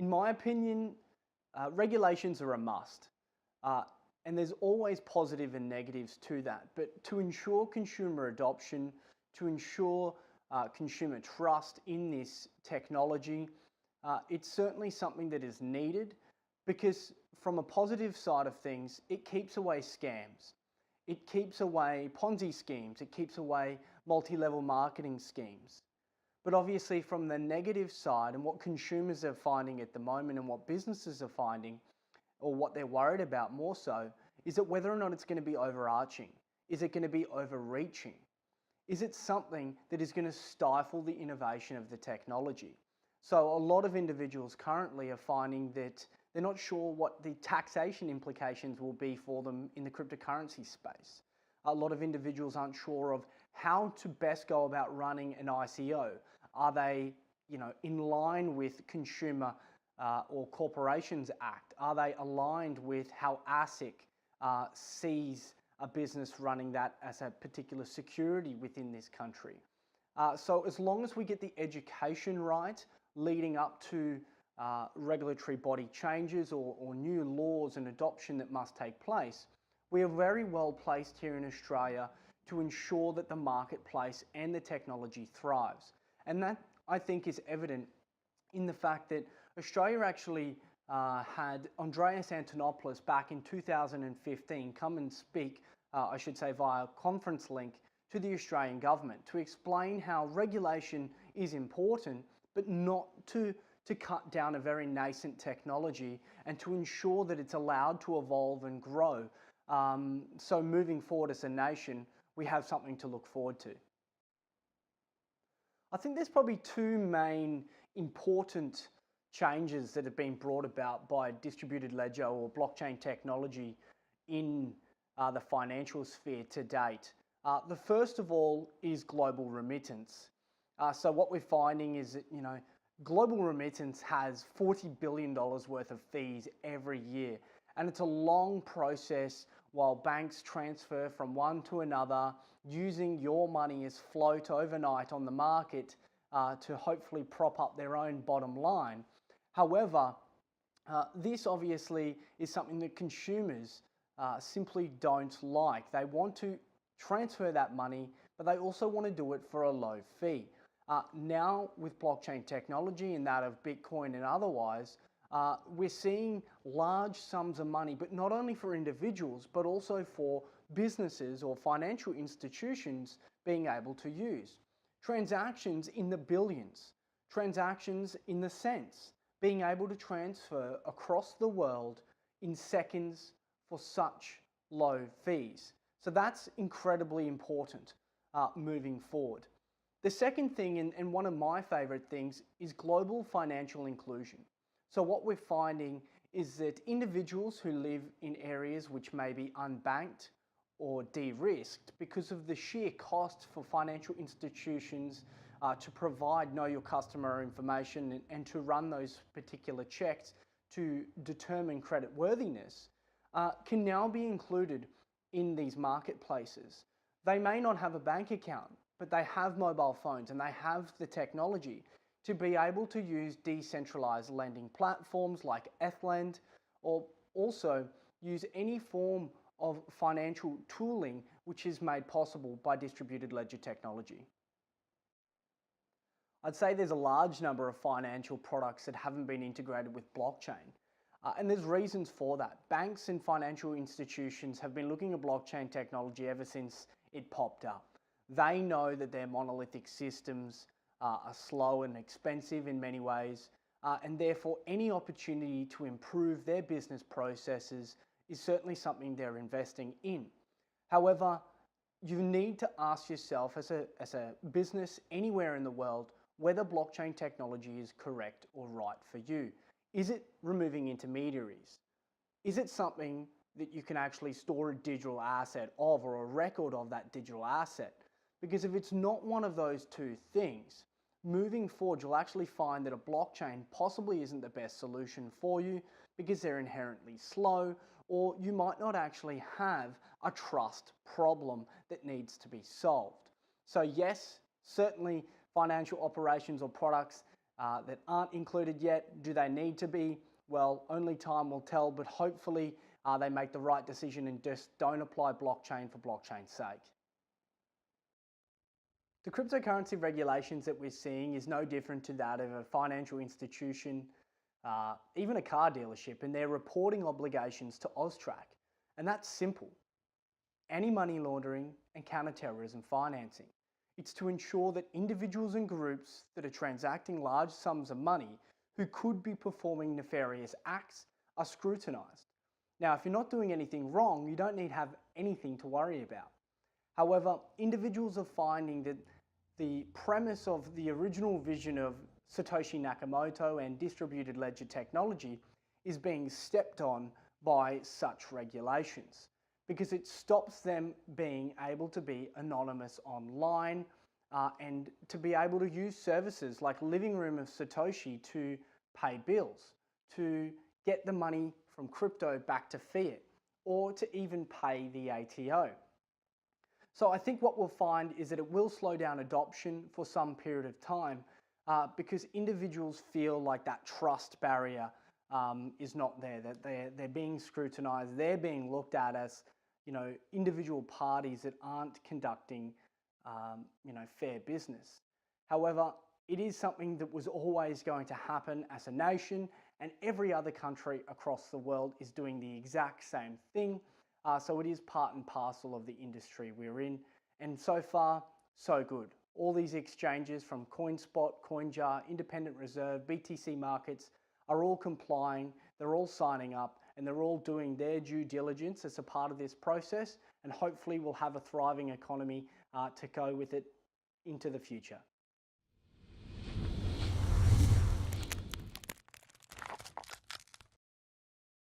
In my opinion, regulations are a must. Uh, and there's always positive and negatives to that. But to ensure consumer adoption, to ensure consumer trust in this technology, it's certainly something that is needed because from a positive side of things, it keeps away scams. It keeps away Ponzi schemes. It keeps away multi-level marketing schemes. But obviously from the negative side and what consumers are finding at the moment and what businesses are finding, or what they're worried about more so, is that whether or not it's going to be overarching. Is it going to be overreaching? Is it something that is going to stifle the innovation of the technology? So a lot of individuals currently are finding that they're not sure what the taxation implications will be for them in the cryptocurrency space. A lot of individuals aren't sure of how to best go about running an ICO. Are they, in line with Consumer or Corporations Act? Are they aligned with how ASIC sees a business running that as a particular security within this country? So as long as we get the education right leading up to regulatory body changes or new laws and adoption that must take place, we are very well placed here in Australia to ensure that the marketplace and the technology thrives. And that, I think, is evident in the fact that Australia actually had Andreas Antonopoulos back in 2015 come and speak, I should say via conference link, to the Australian government to explain how regulation is important, but not to cut down a very nascent technology and to ensure that it's allowed to evolve and grow. So moving forward as a nation, we have something to look forward to. I think there's probably two main important changes that have been brought about by distributed ledger or blockchain technology in the financial sphere to date. The first of all is global remittance. So what we're finding is that, global remittance has $40 billion worth of fees every year. And it's a long process while banks transfer from one to another, using your money as float overnight on the market to hopefully prop up their own bottom line. However, this obviously is something that consumers simply don't like. They want to transfer that money, but they also want to do it for a low fee. Now with blockchain technology and that of Bitcoin and otherwise, we're seeing large sums of money, but not only for individuals, but also for businesses or financial institutions being able to use. Transactions in the billions, transactions in the cents, being able to transfer across the world in seconds for such low fees. So that's incredibly important moving forward. The second thing, and one of my favorite things, is global financial inclusion. So what we're finding is that individuals who live in areas which may be unbanked or de-risked because of the sheer cost for financial institutions to provide know your customer information and to run those particular checks to determine credit worthiness, can now be included in these marketplaces. They may not have a bank account, but they have mobile phones and they have the technology to be able to use decentralized lending platforms like Ethlend, or also use any form of financial tooling which is made possible by distributed ledger technology. I'd say there's a large number of financial products that haven't been integrated with blockchain. And there's reasons for that. Banks and financial institutions have been looking at blockchain technology ever since it popped up. They know that their monolithic systems are slow and expensive in many ways, and therefore any opportunity to improve their business processes is certainly something they're investing in. However, you need to ask yourself as a business anywhere in the world whether blockchain technology is correct or right for you. Is it removing intermediaries? Is it something that you can actually store a digital asset of or a record of that digital asset? Because if it's not one of those two things, moving forward, you'll actually find that a blockchain possibly isn't the best solution for you because they're inherently slow, or you might not actually have a trust problem that needs to be solved. So yes, certainly financial operations or products that aren't included yet. Do they need to be? Well, only time will tell, but hopefully they make the right decision and just don't apply blockchain for blockchain's sake. The cryptocurrency regulations that we're seeing is no different to that of a financial institution, even a car dealership, and their reporting obligations to AUSTRAC. And that's simple: anti-money laundering and counter-terrorism financing. It's to ensure that individuals and groups that are transacting large sums of money who could be performing nefarious acts are scrutinised. Now, if you're not doing anything wrong, you don't need to have anything to worry about. However, individuals are finding that the premise of the original vision of Satoshi Nakamoto and distributed ledger technology is being stepped on by such regulations, because it stops them being able to be anonymous online and to be able to use services like Living Room of Satoshi to pay bills, to get the money from crypto back to fiat, or to even pay the ATO. So I think what we'll find is that it will slow down adoption for some period of time because individuals feel like that trust barrier is not there, that they're being scrutinized, they're being looked at as, individual parties that aren't conducting, fair business. However, it is something that was always going to happen as a nation, and every other country across the world is doing the exact same thing. So it is part and parcel of the industry we're in. And so far, so good. All these exchanges from CoinSpot, CoinJar, Independent Reserve, BTC Markets are all complying, they're all signing up, and they're all doing their due diligence as a part of this process. And hopefully we'll have a thriving economy to go with it into the future.